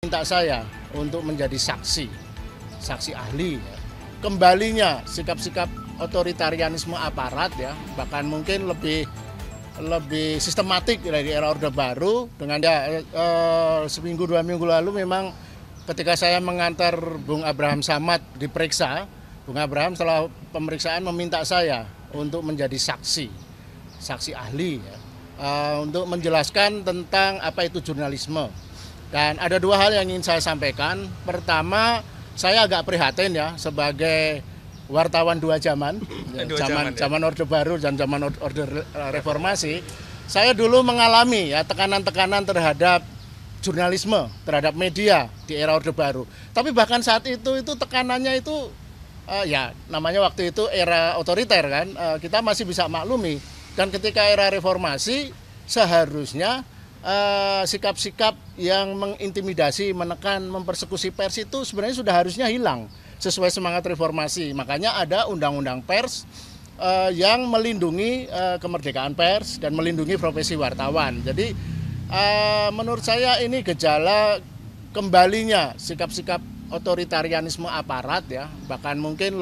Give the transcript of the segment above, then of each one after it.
minta saya untuk menjadi saksi ahli ya. Kembalinya sikap-sikap otoritarianisme aparat ya, bahkan mungkin lebih sistematik dari era Orde Baru dengan seminggu 2 minggu lalu memang ketika saya mengantar Bung Abraham Samad diperiksa, Bung Abraham setelah pemeriksaan meminta saya untuk menjadi saksi ahli ya, untuk menjelaskan tentang apa itu jurnalisme. Dan ada 2 hal yang ingin saya sampaikan. Pertama, saya agak prihatin ya sebagai wartawan 2 zaman, zaman Orde Baru dan zaman Orde Reformasi. Saya dulu mengalami ya tekanan-tekanan terhadap jurnalisme, terhadap media di era Orde Baru. Tapi bahkan saat itu tekanannya itu ya namanya waktu itu era otoriter kan, kita masih bisa maklumi. Dan ketika era reformasi seharusnya sikap-sikap yang mengintimidasi, menekan, mempersekusi pers itu sebenarnya sudah harusnya hilang sesuai semangat reformasi. Makanya ada undang-undang pers yang melindungi kemerdekaan pers dan melindungi profesi wartawan. Jadi menurut saya ini gejala kembalinya sikap-sikap otoritarianisme aparat ya, bahkan mungkin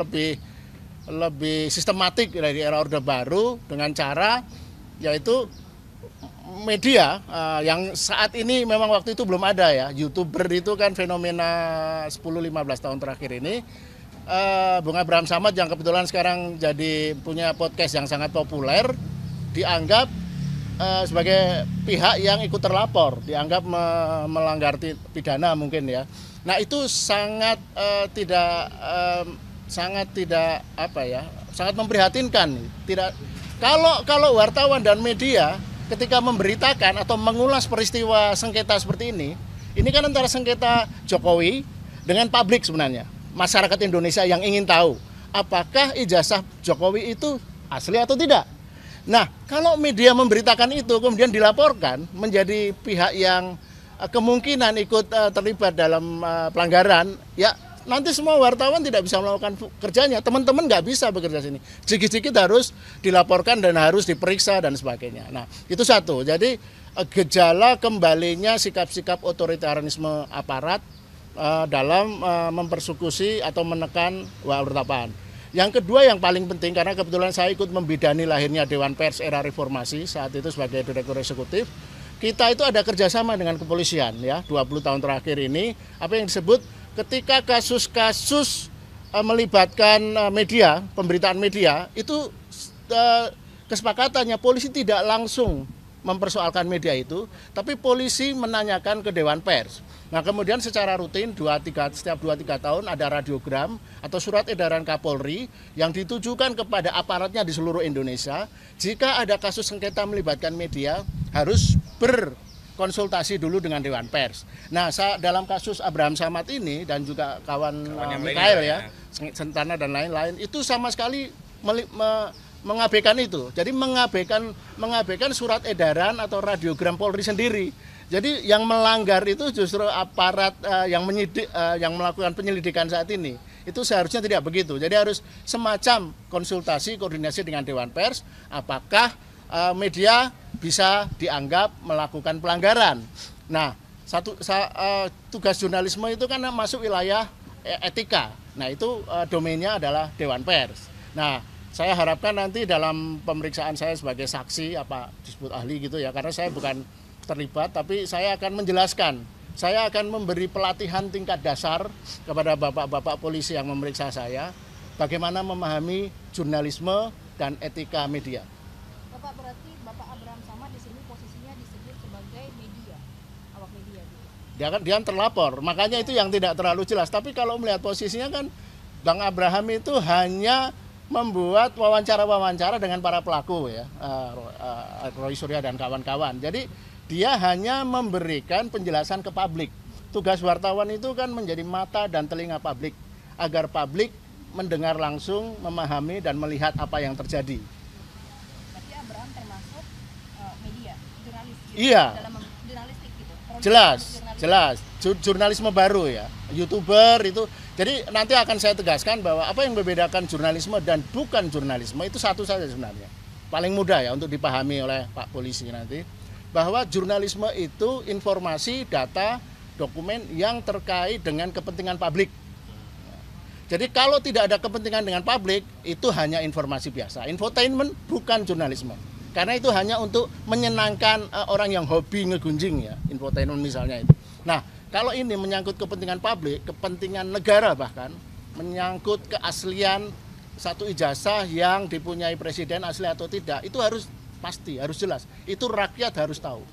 lebih sistematik dari era Orde Baru dengan cara yaitu media yang saat ini memang waktu itu belum ada ya. YouTuber itu kan fenomena 10-15 tahun terakhir ini. Bung Abraham Samad yang kebetulan sekarang jadi punya podcast yang sangat populer dianggap sebagai pihak yang ikut terlapor, dianggap melanggar pidana mungkin ya. Nah itu sangat tidak sangat memprihatinkan. Kalau wartawan dan media ketika memberitakan atau mengulas peristiwa sengketa seperti ini kan antara sengketa Jokowi dengan publik sebenarnya. Masyarakat Indonesia yang ingin tahu apakah ijazah Jokowi itu asli atau tidak. Nah, kalau media memberitakan itu kemudian dilaporkan menjadi pihak yang kemungkinan ikut terlibat dalam pelanggaran, ya nanti semua wartawan tidak bisa melakukan kerjanya, teman-teman nggak bisa bekerja sini. Sedikit-sedikit harus dilaporkan dan harus diperiksa dan sebagainya. Nah, itu satu. Jadi gejala kembalinya sikap-sikap otoritarianisme aparat dalam mempersekusi atau menekan wartawan. Yang kedua yang paling penting, karena kebetulan saya ikut membidani lahirnya Dewan Pers era Reformasi, saat itu sebagai Direktur Eksekutif, kita itu ada kerjasama dengan kepolisian ya, 20 tahun terakhir ini, apa yang disebut ketika kasus-kasus melibatkan media, pemberitaan media, itu kesepakatannya polisi tidak langsung mempersoalkan media itu, tapi polisi menanyakan ke Dewan Pers. Nah kemudian secara rutin setiap 2-3 tahun ada radiogram atau surat edaran Kapolri yang ditujukan kepada aparatnya di seluruh Indonesia. Jika ada kasus sengketa melibatkan media harus berkonsultasi dulu dengan Dewan Pers. Nah dalam kasus Abraham Samad ini dan juga kawan Mikael ya, Sentana dan lain-lain itu sama sekali mengabaikan itu. Jadi mengabaikan surat edaran atau radiogram Polri sendiri. Jadi yang melanggar itu justru aparat yang melakukan penyelidikan saat ini. Itu seharusnya tidak begitu. Jadi harus semacam konsultasi, koordinasi dengan Dewan Pers, apakah media bisa dianggap melakukan pelanggaran. Nah, tugas jurnalisme itu kan masuk wilayah etika. Nah, itu domainnya adalah Dewan Pers. Nah, saya harapkan nanti dalam pemeriksaan saya sebagai saksi disebut ahli gitu ya, karena saya bukan terlibat, tapi saya akan menjelaskan. Saya akan memberi pelatihan tingkat dasar kepada bapak-bapak polisi yang memeriksa saya, bagaimana memahami jurnalisme dan etika media. Bapak, berarti Bapak Abraham Samad di sini posisinya disebut sebagai media, awak media gitu. Dia terlapor, makanya itu yang tidak terlalu jelas. Tapi kalau melihat posisinya kan, Bang Abraham itu hanya membuat wawancara-wawancara dengan para pelaku ya, Roy Surya dan kawan-kawan. Jadi dia hanya memberikan penjelasan ke publik. Tugas wartawan itu kan menjadi mata dan telinga publik, agar publik mendengar langsung, memahami dan melihat apa yang terjadi. Berarti Abraham termasuk media, jurnalis gitu, iya. Dalam jurnalistik gitu. Jelas. Jurnalisme baru ya, YouTuber itu. Jadi nanti akan saya tegaskan bahwa apa yang membedakan jurnalisme dan bukan jurnalisme itu satu saja sebenarnya. Paling mudah ya untuk dipahami oleh Pak Polisi nanti. Bahwa jurnalisme itu informasi, data dokumen yang terkait dengan kepentingan publik. Jadi kalau tidak ada kepentingan dengan publik, itu hanya informasi biasa. Infotainment bukan jurnalisme. Karena itu hanya untuk menyenangkan orang yang hobi ngegunjing ya, infotainment misalnya itu. Nah, kalau ini menyangkut kepentingan publik, kepentingan negara bahkan, menyangkut keaslian satu ijazah yang dipunyai presiden asli atau tidak, itu harus pasti, harus jelas. Itu rakyat harus tahu.